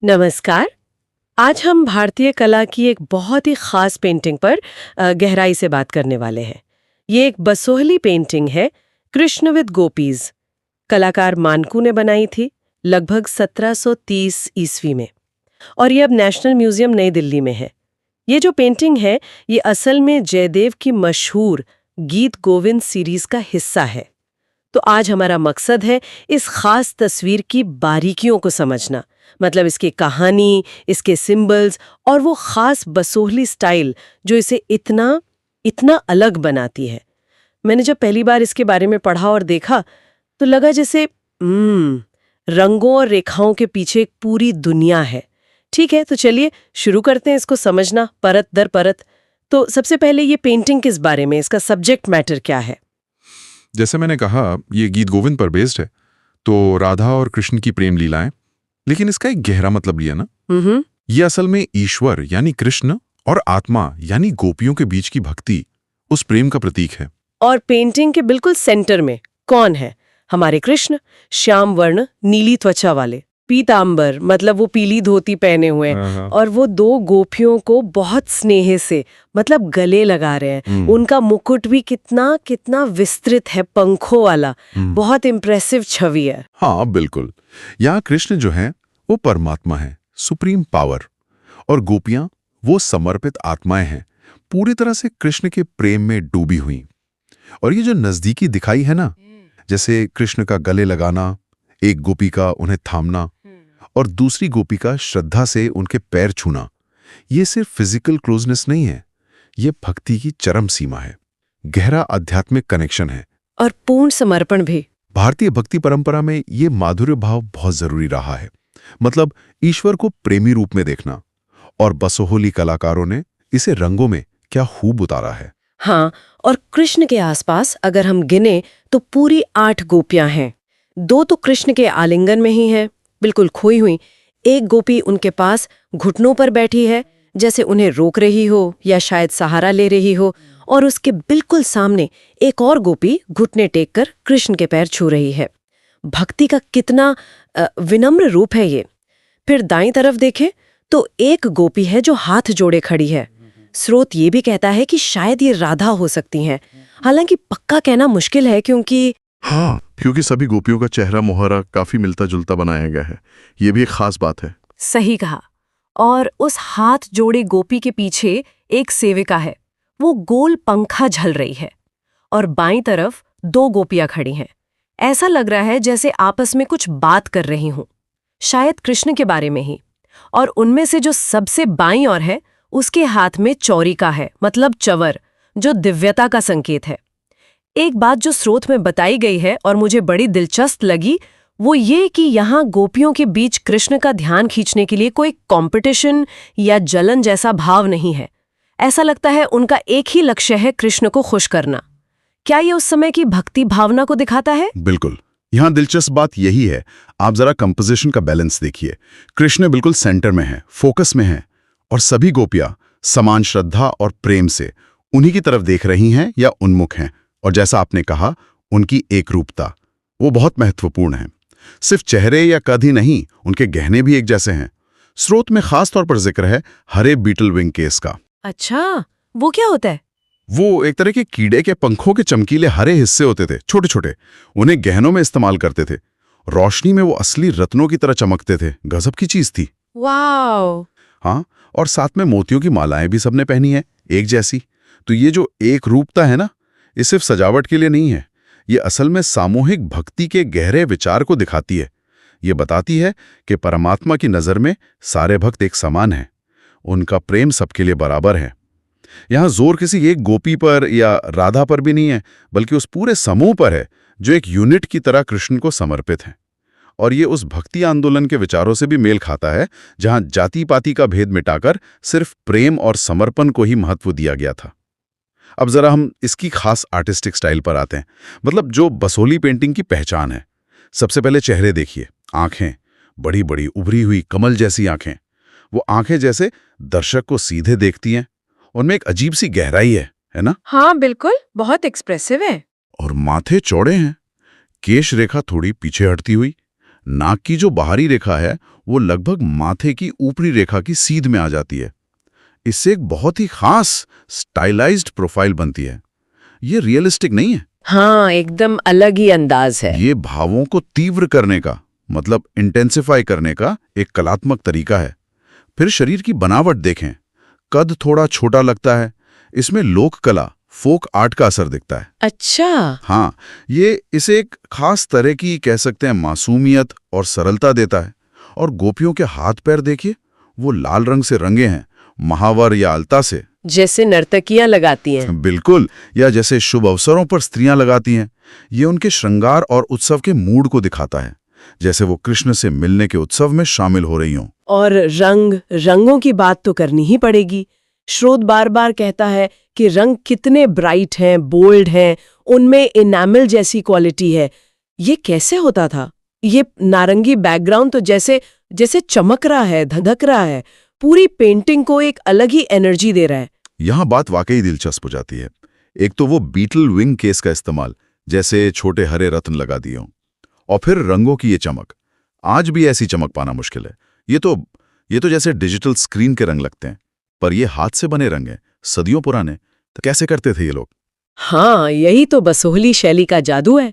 नमस्कार। आज हम भारतीय कला की एक बहुत ही खास पेंटिंग पर गहराई से बात करने वाले हैं। ये एक बसोहली पेंटिंग है, कृष्ण विद गोपीज। कलाकार मानकू ने बनाई थी लगभग 1730 ईस्वी में, और ये अब नेशनल म्यूजियम नई दिल्ली में है। ये जो पेंटिंग है, ये असल में जयदेव की मशहूर गीत गोविंद सीरीज का हिस्सा है। तो आज हमारा मकसद है इस खास तस्वीर की बारीकियों को समझना, मतलब इसकी कहानी, इसके सिंबल्स और वो खास बसोहली स्टाइल जो इसे इतना इतना अलग बनाती है। मैंने जब पहली बार इसके बारे में पढ़ा और देखा तो लगा जैसे रंगों और रेखाओं के पीछे एक पूरी दुनिया है। ठीक है, तो चलिए शुरू करते हैं इसको समझना परत दर परत। तो सबसे पहले ये पेंटिंग किस बारे में, इसका सब्जेक्ट मैटर क्या है? जैसे मैंने कहा, ये गीत गोविंद पर बेस्ड है, तो राधा और कृष्ण की प्रेम लीलाएं, लेकिन इसका एक गहरा मतलब भी है ना। ये असल में ईश्वर यानी कृष्ण और आत्मा यानी गोपियों के बीच की भक्ति, उस प्रेम का प्रतीक है। और पेंटिंग के बिल्कुल सेंटर में कौन है? हमारे कृष्ण, श्याम वर्ण नीली त्वचा वाले, पीतांबर मतलब वो पीली धोती पहने हुए, और वो दो गोपियों को बहुत स्नेह से मतलब गले लगा रहे हैं। उनका मुकुट भी कितना कितना विस्तृत है, पंखों वाला, बहुत इम्प्रेसिव छवि है। हाँ बिल्कुल। यहाँ कृष्ण जो है वो परमात्मा है, सुप्रीम पावर, और गोपियां वो समर्पित आत्माएं हैं, पूरी तरह से कृष्ण के प्रेम में डूबी हुई। और ये जो नजदीकी दिखाई है ना, जैसे कृष्ण का गले लगाना, एक गोपी का उन्हें थामना और दूसरी गोपी का श्रद्धा से उनके पैर छूना, ये सिर्फ फिजिकल क्लोजनेस नहीं है, ये भक्ति की चरम सीमा है, गहरा आध्यात्मिक कनेक्शन है और पूर्ण समर्पण भी। भारतीय भक्ति परंपरा में ये माधुर्य भाव बहुत जरूरी रहा है, मतलब ईश्वर को प्रेमी रूप में देखना। और बसोहली कलाकारों ने इसे रंगों में क्या खूब उतारा है। हाँ, और कृष्ण के आसपास अगर हम गिने तो पूरी 8 गोपियां हैं। 2 तो कृष्ण के आलिंगन में ही हैं, बिल्कुल खोई हुई। एक गोपी उनके पास घुटनों पर बैठी है, जैसे उन्हें रोक रही हो या शायद सहारा ले रही हो, और उसके बिल्कुल सामने एक और गोपी घुटने टेक कर कृष्ण के पैर छू रही है। भक्ति का कितना विनम्र रूप है ये। फिर दाईं तरफ देखें तो एक गोपी है जो हाथ जोड़े खड़ी है। स्रोत ये भी कहता है कि शायद ये राधा हो सकती हैं, हालांकि पक्का कहना मुश्किल है क्योंकि सभी गोपियों का चेहरा मोहरा काफी मिलता जुलता बनाया गया है। ये भी एक खास बात है। सही कहा। और उस हाथ जोड़े गोपी के पीछे एक सेविका है, वो गोल पंखा झल रही है, और बाईं तरफ 2 गोपियां खड़ी हैं। ऐसा लग रहा है जैसे आपस में कुछ बात कर रही हूं, शायद कृष्ण के बारे में ही। और उनमें से जो सबसे बाईं ओर है, उसके हाथ में चौरिका है, मतलब चवर, जो दिव्यता का संकेत है। एक बात जो स्रोत में बताई गई है और मुझे बड़ी दिलचस्प लगी, वो ये कि यहाँ गोपियों के बीच कृष्ण का ध्यान खींचने के लिए कोई कंपटीशन या जलन जैसा भाव नहीं है। ऐसा लगता है उनका एक ही लक्ष्य है, कृष्ण को खुश करना। क्या ये उस समय की भक्ति भावना को दिखाता है? बिल्कुल। यहाँ दिलचस्प बात यही है, आप जरा कंपोजिशन का बैलेंस देखिए। कृष्ण बिल्कुल सेंटर में है, फोकस में है, और सभी गोपियां समान श्रद्धा और प्रेम से उन्हीं की तरफ देख रही हैं या उन्मुख हैं। और जैसा आपने कहा, उनकी एकरूपता वो बहुत महत्वपूर्ण है। सिर्फ चेहरे या कद ही नहीं, उनके गहने भी एक जैसे हैं। स्रोत में खास तौर पर जिक्र है हरे बीटल विंग केस का। अच्छा, वो क्या होता है? वो एक तरह के कीड़े के पंखों के चमकीले हरे हिस्से होते थे, छोटे छोटे। उन्हें गहनों में इस्तेमाल करते थे। रोशनी में वो असली रत्नों की तरह चमकते थे। गजब की चीज थी। वाव! हाँ, और साथ में मोतियों की मालाएं भी सबने पहनी है, एक जैसी। तो ये जो एक रूपता है ना, ये सिर्फ सजावट के लिए नहीं है, ये असल में सामूहिक भक्ति के गहरे विचार को दिखाती है। ये बताती है कि परमात्मा की नज़र में सारे भक्त एक समान हैं, उनका प्रेम सबके लिए बराबर है। यहाँ जोर किसी एक गोपी पर या राधा पर भी नहीं है, बल्कि उस पूरे समूह पर है जो एक यूनिट की तरह कृष्ण को समर्पित है। और ये उस भक्ति आंदोलन के विचारों से भी मेल खाता है, जहाँ जाति पाति का भेद मिटाकर सिर्फ प्रेम और समर्पण को ही महत्व दिया गया था। अब जरा हम इसकी खास आर्टिस्टिक स्टाइल पर आते हैं, मतलब जो बसोहली पेंटिंग की पहचान है। सबसे पहले चेहरे देखिए। आंखें बड़ी बड़ी उभरी हुई कमल जैसी आंखें। वो आंखें जैसे दर्शक को सीधे देखती हैं, उनमें एक अजीब सी गहराई है ना? हाँ बिल्कुल, बहुत एक्सप्रेसिव है। और माथे चौड़े हैं, केश रेखा थोड़ी पीछे हटती हुई, नाक की जो बाहरी रेखा है वो लगभग माथे की ऊपरी रेखा की सीध में आ जाती है। इससे एक बहुत ही खास स्टाइलाइज्ड प्रोफाइल बनती है। ये रियलिस्टिक नहीं है। हाँ, एकदम अलग ही अंदाज है। ये भावों को तीव्र करने का, मतलब इंटेंसिफाई करने का एक कलात्मक तरीका है। फिर शरीर की बनावट देखें, कद थोड़ा छोटा लगता है। इसमें लोक कला, फोक आर्ट का असर दिखता है। अच्छा। हाँ, ये इसे एक खास तरह की कह सकते हैं मासूमियत और सरलता देता है। और गोपियों के हाथ पैर देखिए, वो लाल रंग से रंगे हैं, महावर या अलता से, जैसे नर्तकियां लगाती हैं। बिल्कुल, या जैसे शुभ अवसरों पर स्त्रियां लगाती हैं। ये उनके श्रृंगार और उत्सव के मूड को दिखाता है, जैसे वो कृष्ण से मिलने के उत्सव में शामिल हो रही हों। और रंगों की बात तो करनी ही पड़ेगी। श्रोत बार बार कहता है कि रंग कितने ब्राइट हैं, बोल्ड हैं, उनमें इनामल जैसी क्वालिटी है। ये कैसे होता था? ये नारंगी बैकग्राउंड तो जैसे चमक रहा है, धधक रहा है, पूरी पेंटिंग को एक अलग ही एनर्जी दे रहा है। यहाँ बात वाकई दिलचस्प हो जाती है। एक तो वो बीटल विंग केस का इस्तेमाल, जैसे छोटे हरे रत्न लगा दिए हों, और फिर रंगों की ये चमक। आज भी ऐसी चमक पाना मुश्किल है। ये तो जैसे डिजिटल स्क्रीन के रंग लगते हैं, पर ये हाथ से बने रंग हैं, सदियों पुराने। तो कैसे करते थे ये लोग? हाँ, यही तो बसोहली शैली का जादू है।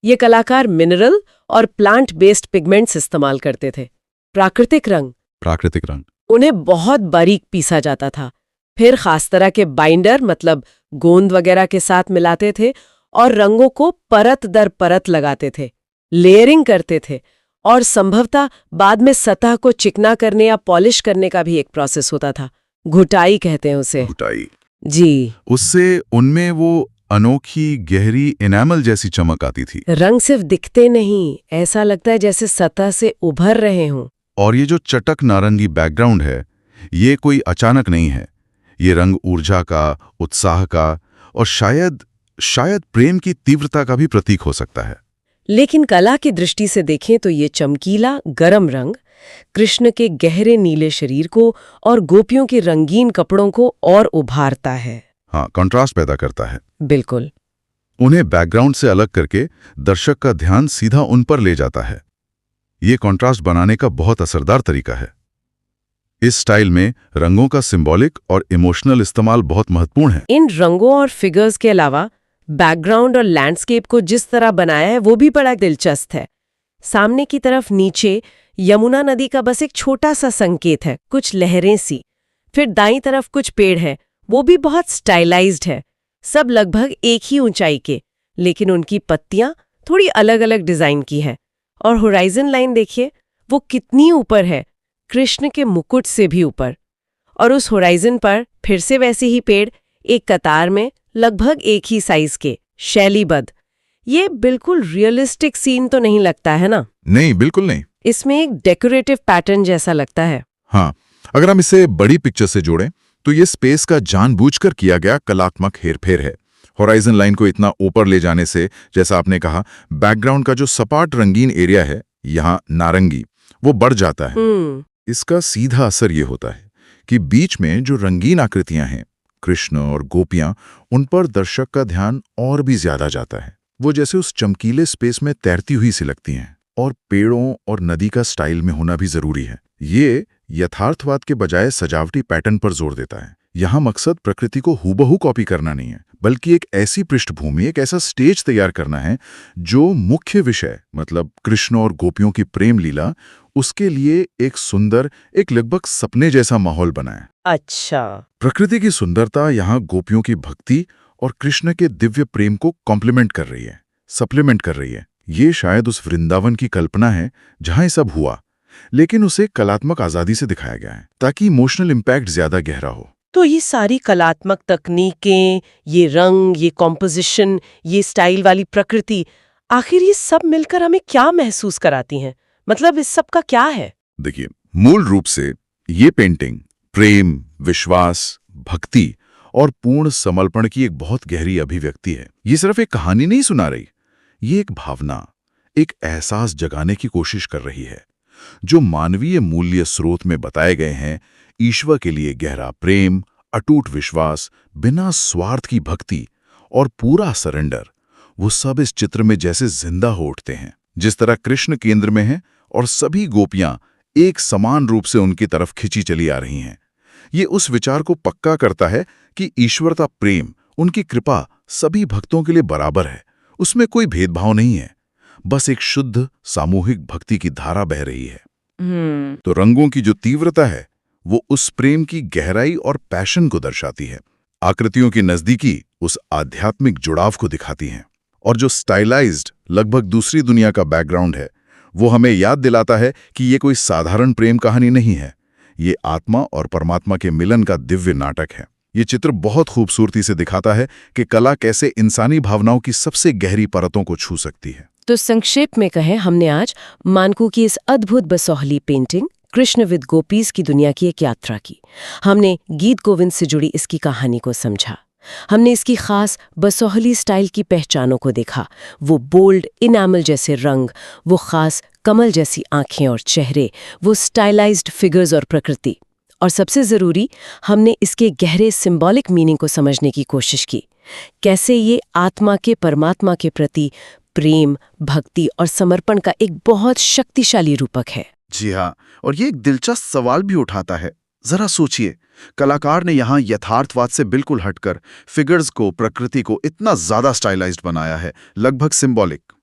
ये कलाकार मिनरल और प्लांट बेस्ड पिगमेंट्स इस्तेमाल करते थे। प्राकृतिक रंग उन्हें बहुत बारीक पीसा जाता था, फिर खास तरह के बाइंडर मतलब गोंद वगैरह के साथ मिलाते थे और रंगों को परत दर परत लगाते थे, लेयरिंग करते थे। और संभवतः बाद में सतह को चिकना करने या पॉलिश करने का भी एक प्रोसेस होता था। घुटाई कहते हैं उसे। घुटाई। जी। उससे उनमें वो अनोखी गहरी एनामल जैसी चमक आती थी। रंग सिर्फ दिखते नहीं, ऐसा लगता है जैसे सतह से उभर रहे हों। और ये जो चटक नारंगी बैकग्राउंड है, ये कोई अचानक नहीं है। ये रंग ऊर्जा का, उत्साह का और शायद प्रेम की तीव्रता का भी प्रतीक हो सकता है। लेकिन कला की दृष्टि से देखें तो ये चमकीला, गरम रंग कृष्ण के गहरे नीले शरीर को और गोपियों के रंगीन कपड़ों को और उभारता है। हाँ, कंट्रास्ट पैदा करता है। बिल्कुल। उन्हें बैकग्राउंड से अलग करके दर्शक का ध्यान सीधा उन पर ले जाता है। ये कंट्रास्ट बनाने का बहुत असरदार तरीका है। इस स्टाइल में रंगों का सिंबॉलिक और इमोशनल इस्तेमाल बहुत महत्वपूर्ण है। इन रंगों और फिगर्स के अलावा बैकग्राउंड और लैंडस्केप को जिस तरह बनाया है वो भी बड़ा दिलचस्प है। सामने की तरफ नीचे यमुना नदी का बस एक छोटा सा संकेत है, कुछ लहरें सी। फिर दाईं तरफ कुछ पेड़ है, वो भी बहुत स्टाइलाइज्ड है, सब लगभग एक ही ऊंचाई के, लेकिन उनकी पत्तियां थोड़ी अलग अलग डिजाइन की है। और होराइजन लाइन देखिए, वो कितनी ऊपर है, कृष्ण के मुकुट से भी ऊपर। और उस होराइजन पर फिर से वैसे ही पेड़, एक कतार में, लगभग एक ही साइज के, शैलीबद्ध। ये बिल्कुल रियलिस्टिक सीन तो नहीं लगता है ना? नहीं, बिल्कुल नहीं। इसमें एक डेकोरेटिव पैटर्न जैसा लगता है। हाँ, अगर हम इसे बड़ी पिक्चर से जोड़ें तो ये स्पेस का जानबूझकर किया गया कलात्मक हेरफेर है। होराइजन लाइन को इतना ऊपर ले जाने से, जैसा आपने कहा, बैकग्राउंड का जो सपाट रंगीन एरिया है, यहाँ नारंगी, वो बढ़ जाता है। इसका सीधा असर ये होता है कि बीच में जो रंगीन आकृतियां हैं, कृष्ण और गोपियां, उन पर दर्शक का ध्यान और भी ज्यादा जाता है। वो जैसे उस चमकीले स्पेस में तैरती हुई सी लगती हैं। और पेड़ों और नदी का स्टाइल में होना भी जरूरी है। ये यथार्थवाद के बजाय सजावटी पैटर्न पर जोर देता है। यहाँ मकसद प्रकृति को हूबहू कॉपी करना नहीं है, बल्कि एक ऐसी पृष्ठभूमि, एक ऐसा स्टेज तैयार करना है जो मुख्य विषय, मतलब कृष्ण और गोपियों की प्रेम लीला, उसके लिए एक सुंदर, एक लगभग सपने जैसा माहौल बनाए। अच्छा। प्रकृति की सुंदरता यहाँ गोपियों की भक्ति और कृष्ण के दिव्य प्रेम को कॉम्प्लीमेंट कर रही है, सप्लीमेंट कर रही है। ये शायद उस वृंदावन की कल्पना है जहां ये सब हुआ, लेकिन उसे कलात्मक आजादी से दिखाया गया है ताकि इमोशनल इम्पैक्ट ज्यादा गहरा हो। तो ये सारी कलात्मक तकनीकें, ये रंग, ये कॉम्पोजिशन, ये स्टाइल वाली प्रकृति, आखिर ये सब मिलकर हमें क्या महसूस कराती हैं? मतलब इस सब का क्या है? देखिए, मूल रूप से ये पेंटिंग प्रेम, विश्वास, भक्ति और पूर्ण समर्पण की एक बहुत गहरी अभिव्यक्ति है। ये सिर्फ एक कहानी नहीं सुना रही, ये एक भावना, एक एहसास जगाने की कोशिश कर रही है, जो मानवीय मूल्य स्रोत में बताए गए हैं। ईश्वर के लिए गहरा प्रेम, अटूट विश्वास, बिना स्वार्थ की भक्ति और पूरा सरेंडर, वो सब इस चित्र में जैसे जिंदा हो उठते हैं। जिस तरह कृष्ण केंद्र में है और सभी गोपियां एक समान रूप से उनकी तरफ खिंची चली आ रही हैं। ये उस विचार को पक्का करता है कि ईश्वरता प्रेम, उनकी कृपा सभी भक्तों के लिए बराबर है, उसमें कोई भेदभाव नहीं है, बस एक शुद्ध सामूहिक भक्ति की धारा बह रही है। तो रंगों की जो तीव्रता है वो उस प्रेम की गहराई और पैशन को दर्शाती है। आकृतियों की नजदीकी उस आध्यात्मिक जुड़ाव को दिखाती हैं, और जो स्टाइलाइज्ड लगभग दूसरी दुनिया का बैकग्राउंड है वो हमें याद दिलाता है कि ये कोई साधारण प्रेम कहानी नहीं है, ये आत्मा और परमात्मा के मिलन का दिव्य नाटक है। ये चित्र बहुत खूबसूरती से दिखाता है कि कला कैसे इंसानी भावनाओं की सबसे गहरी परतों को छू सकती है। तो संक्षेप में कहें, हमने आज मानकू की इस अद्भुत Basohli painting Krishna with gopis की दुनिया की एक यात्रा की। हमने गीत गोविंद से जुड़ी इसकी कहानी को समझा। हमने इसकी खास बसोहली स्टाइल की पहचानों को देखा, वो बोल्ड इनामल जैसे रंग, वो खास कमल जैसी आंखें और चेहरे, वो स्टाइलाइज्ड फिगर्स और प्रकृति। और सबसे ज़रूरी, हमने इसके गहरे सिंबॉलिक मीनिंग को समझने की कोशिश की, कैसे ये आत्मा के परमात्मा के प्रति प्रेम, भक्ति और समर्पण का एक बहुत शक्तिशाली रूपक है। जी हाँ, और ये एक दिलचस्प सवाल भी उठाता है। जरा सोचिए, कलाकार ने यहाँ यथार्थवाद से बिल्कुल हटकर फिगर्स को, प्रकृति को इतना ज्यादा स्टाइलाइज्ड बनाया है, लगभग सिंबॉलिक।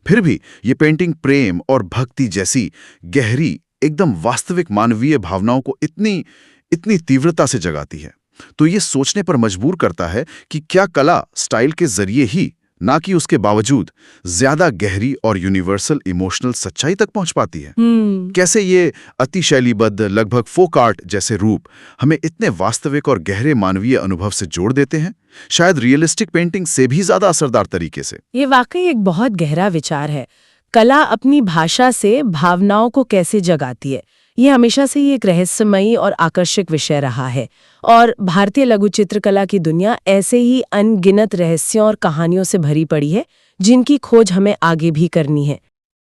फिर भी ये पेंटिंग प्रेम और भक्ति जैसी गहरी, एकदम वास्तविक मानवीय भावनाओं को इतनी तीव्रता से जगाती है। तो ये सोचने पर मजबूर करता है कि क्या कला स्टाइल के जरिए ही, ना कि उसके बावजूद, ज्यादा गहरी और यूनिवर्सल इमोशनल सच्चाई तक पहुंच पाती है। कैसे ये अति शैलीबद्ध, लगभग फोक आर्ट जैसे रूप हमें इतने वास्तविक और गहरे मानवीय अनुभव से जोड़ देते हैं, शायद रियलिस्टिक पेंटिंग से भी ज्यादा असरदार तरीके से। ये वाकई एक बहुत गहरा विचार है। कला अपनी भाषा से भावनाओं को कैसे जगाती है, ये हमेशा से ही एक रहस्यमयी और आकर्षक विषय रहा है। और भारतीय लघु चित्रकला की दुनिया ऐसे ही अनगिनत रहस्यों और कहानियों से भरी पड़ी है, जिनकी खोज हमें आगे भी करनी है।